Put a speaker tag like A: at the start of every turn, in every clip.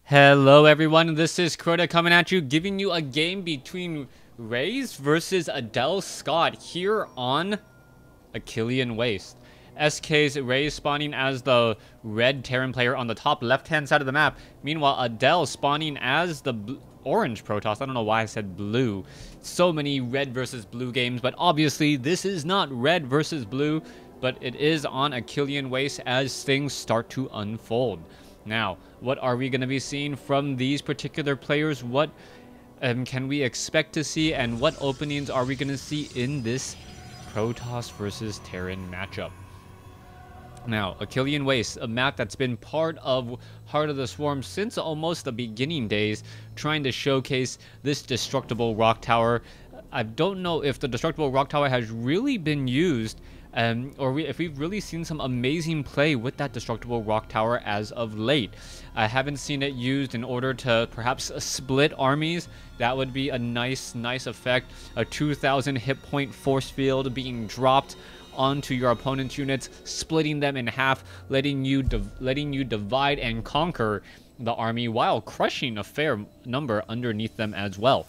A: Hello everyone, this is Crota coming at you, giving you a game between Reis versus Adelscott here on Achillean Waste. SK's Reis spawning as the red Terran player on the top left-hand side of the map. Meanwhile, Adel spawning as the orange Protoss. I don't know why I said blue. So many red versus blue games, but obviously this is not red versus blue, but it is on Achillean Waste as things start to unfold. Now, what are we going to be seeing from these particular players? What can we expect to see, and what openings are we going to see in this Protoss versus Terran matchup? Now, Achillean Waste, a map that's been part of Heart of the Swarm since almost the beginning days, trying to showcase this destructible rock tower. I don't know if the destructible rock tower has really been used, or if we've really seen some amazing play with that destructible rock tower as of late. I haven't seen it used in order to perhaps split armies. That would be a nice effect. A 2,000 hit point force field being dropped onto your opponent's units, splitting them in half, letting you divide and conquer the army while crushing a fair number underneath them as well.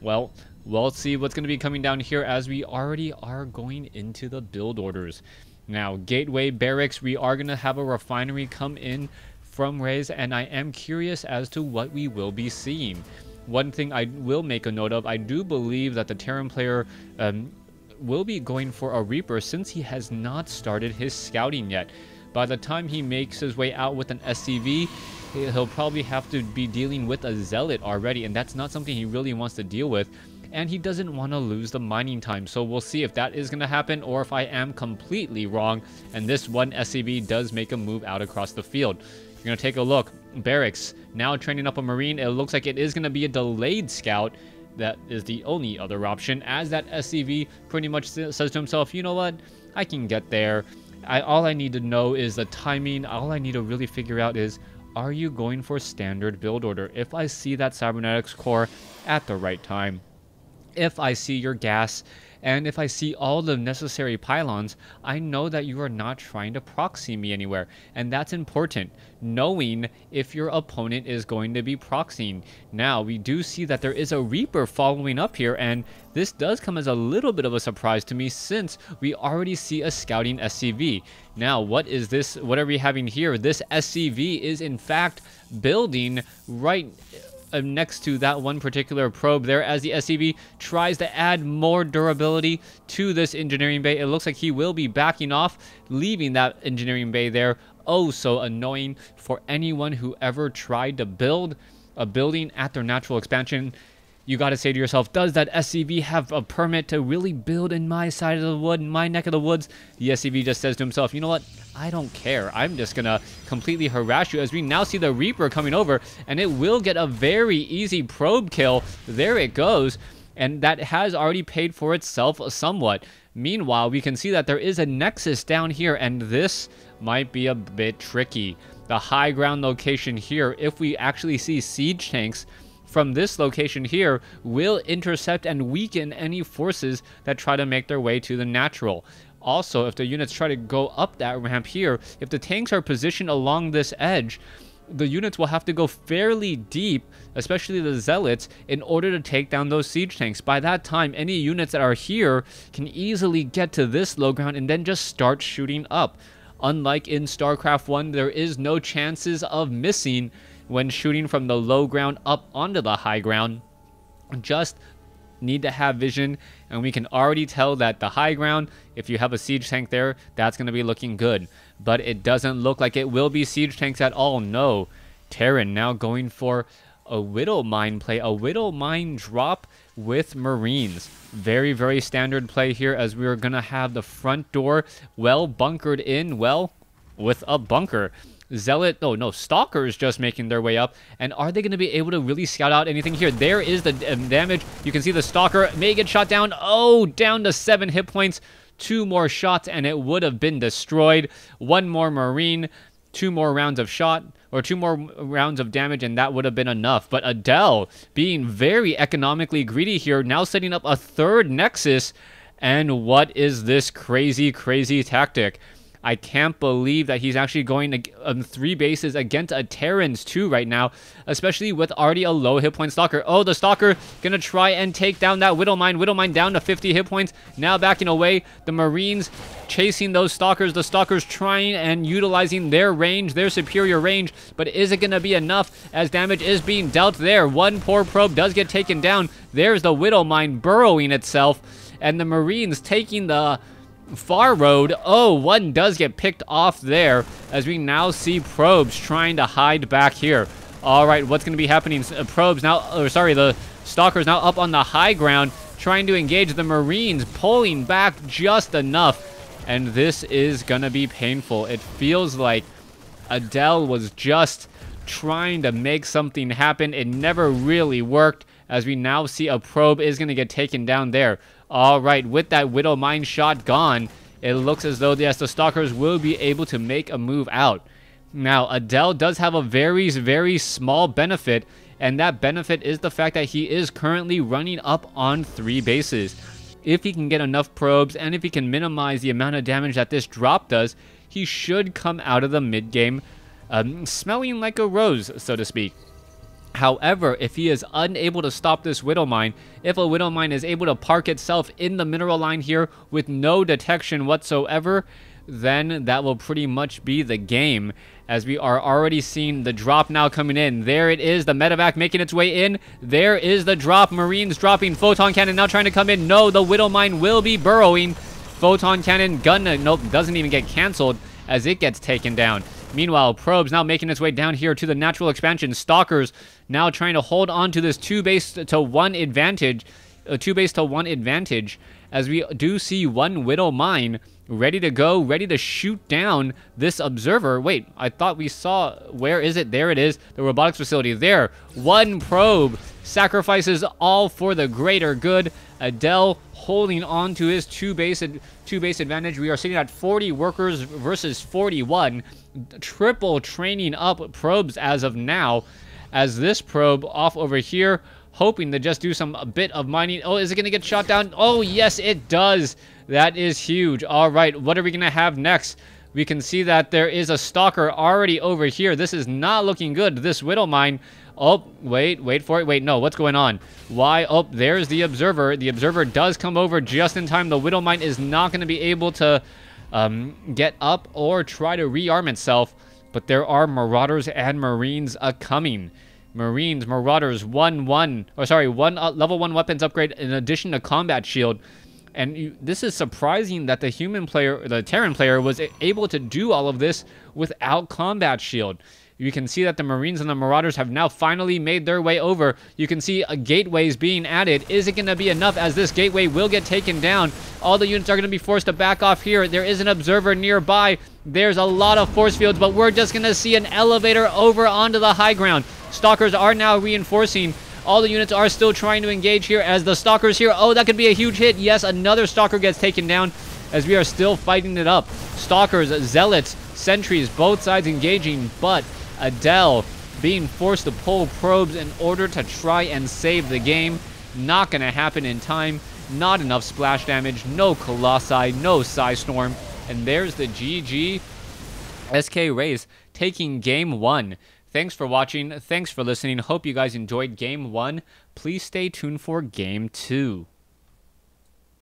A: Well, we'll see what's going to be coming down here as we already are going into the build orders. Now, Gateway Barracks, we are going to have a refinery come in from Reis, and I am curious as to what we will be seeing. One thing I will make a note of, I do believe that the Terran player will be going for a Reaper since he has not started his scouting yet. By the time he makes his way out with an SCV, he'll probably have to be dealing with a Zealot already, and that's not something he really wants to deal with. And he doesn't want to lose the mining time, so we'll see if that is going to happen or if I am completely wrong and this one SCV does make a move out across the field. You're going to take a look. Barracks now training up a Marine. It looks like it is going to be a delayed scout. That is the only other option, as that SCV pretty much says to himself, you know what, I can get there. All I need to know is the timing. All I need to really figure out is, are you going for standard build order? If I see that cybernetics core at the right time, if I see your gas, and if I see all the necessary pylons, I know that you are not trying to proxy me anywhere. And that's important, knowing if your opponent is going to be proxying. Now, we do see that there is a Reaper following up here, and this does come as a little bit of a surprise to me since we already see a scouting SCV. Now, what is this? What are we having here? This SCV is in fact building right next to that one particular probe there, as the SCV tries to add more durability to this engineering bay. It looks like he will be backing off, leaving that engineering bay there. Oh, so annoying for anyone who ever tried to build a building at their natural expansion. You got to say to yourself, does that SCV have a permit to really build in my side of the wood, in my neck of the woods? The SCV just says to himself, you know what? I don't care. I'm just going to completely harass you, as we now see the Reaper coming over, and it will get a very easy probe kill. There it goes. And that has already paid for itself somewhat. Meanwhile, we can see that there is a Nexus down here, and this might be a bit tricky. The high ground location here, if we actually see siege tanks from this location here, will intercept and weaken any forces that try to make their way to the natural. Also, if the units try to go up that ramp here, if the tanks are positioned along this edge, the units will have to go fairly deep, especially the Zealots, in order to take down those siege tanks. By that time, any units that are here can easily get to this low ground and then just start shooting up. Unlike in StarCraft 1, there is no chances of missing when shooting from the low ground up onto the high ground. Just need to have vision, and we can already tell that the high ground, if you have a siege tank there, that's going to be looking good. But it doesn't look like it will be siege tanks at all. No. Terran now going for a Widow Mine play, a Widow Mine drop with Marines. Very standard play here, as we're going to have the front door well bunkered in, well, with a bunker. Zealot, oh no, Stalkers just making their way up. And are they going to be able to really scout out anything here? There is the damage. You can see the Stalker may get shot down. Oh, down to 7 hit points. 2 more shots and it would have been destroyed. 1 more Marine, 2 more rounds of shot, or 2 more rounds of damage, and that would have been enough. But Adel being very economically greedy here, now setting up a 3rd Nexus. And what is this crazy tactic? I can't believe that he's actually going 3 bases against a Terran's 2 right now, especially with already a low hit point Stalker. Oh, the Stalker gonna try and take down that Widow Mine. Widow Mine down to 50 hit points. Now backing away. The Marines chasing those Stalkers. The Stalkers trying and utilizing their range, their superior range. But is it gonna be enough as damage is being dealt there? One poor probe does get taken down. There's the Widow Mine burrowing itself. And the Marines taking the far road. Oh, one does get picked off there as we now see probes trying to hide back here. All right, what's going to be happening? Probes now, or sorry, the Stalkers now up on the high ground trying to engage the Marines, pulling back just enough. And this is going to be painful. It feels like Adel was just trying to make something happen. It never really worked as we now see a probe is going to get taken down there. All right, with that Widow Mine shot gone, it looks as though, yes, the Stalkers will be able to make a move out. Now, Adel does have a very, very small benefit, and that benefit is the fact that he is currently running up on 3 bases. If he can get enough probes, and if he can minimize the amount of damage that this drop does, he should come out of the mid-game smelling like a rose, so to speak. However, if he is unable to stop this Widow Mine, if a Widow Mine is able to park itself in the mineral line here with no detection whatsoever, then that will pretty much be the game, as we are already seeing the drop now coming in. There it is, the medevac making its way in. There is the drop. Marines dropping. Photon Cannon now trying to come in. No, the Widow Mine will be burrowing. Photon Cannon gun, nope, doesn't even get canceled as it gets taken down. Meanwhile, probes now making its way down here to the natural expansion. Stalkers now trying to hold on to this 2-base-to-1 advantage. 2-base-to-1 advantage, as we do see one Widow Mine ready to go, ready to shoot down this observer. Wait, I thought we saw, where is it? There it is, the robotics facility. There, one probe sacrifices all for the greater good. Adel holding on to his 2-base advantage. We are sitting at 40 workers versus 41. Triple training up probes as of now, as this probe off over here hoping to just do a bit of mining. Oh, is it going to get shot down? Oh, yes, it does. That is huge. All right, what are we going to have next? We can see that there is a Stalker already over here. This is not looking good. This Widow Mine. Oh, wait for it. Wait, no, what's going on? Why? Oh, there's the Observer. The Observer does come over just in time. The Widow Mine is not going to be able to get up or try to rearm itself, but there are Marauders and Marines coming. Marines, Marauders, one level 1 weapons upgrade in addition to combat shield. And this is surprising that the human player, the Terran player, was able to do all of this without combat shield. You can see that the Marines and the Marauders have now finally made their way over. You can see gateways being added. Is it going to be enough, as this gateway will get taken down? All the units are going to be forced to back off here. There is an observer nearby. There's a lot of force fields, but we're just going to see an elevator over onto the high ground. Stalkers are now reinforcing. All the units are still trying to engage here as the Stalkers here. Oh, that could be a huge hit. Yes, another Stalker gets taken down as we are still fighting it up. Stalkers, Zealots, Sentries, both sides engaging, but Adel being forced to pull probes in order to try and save the game. Not going to happen in time. Not enough splash damage. No Colossi. No Psystorm. And there's the GG. SK Reis taking game 1. Thanks for watching. Thanks for listening. Hope you guys enjoyed game 1. Please stay tuned for game 2.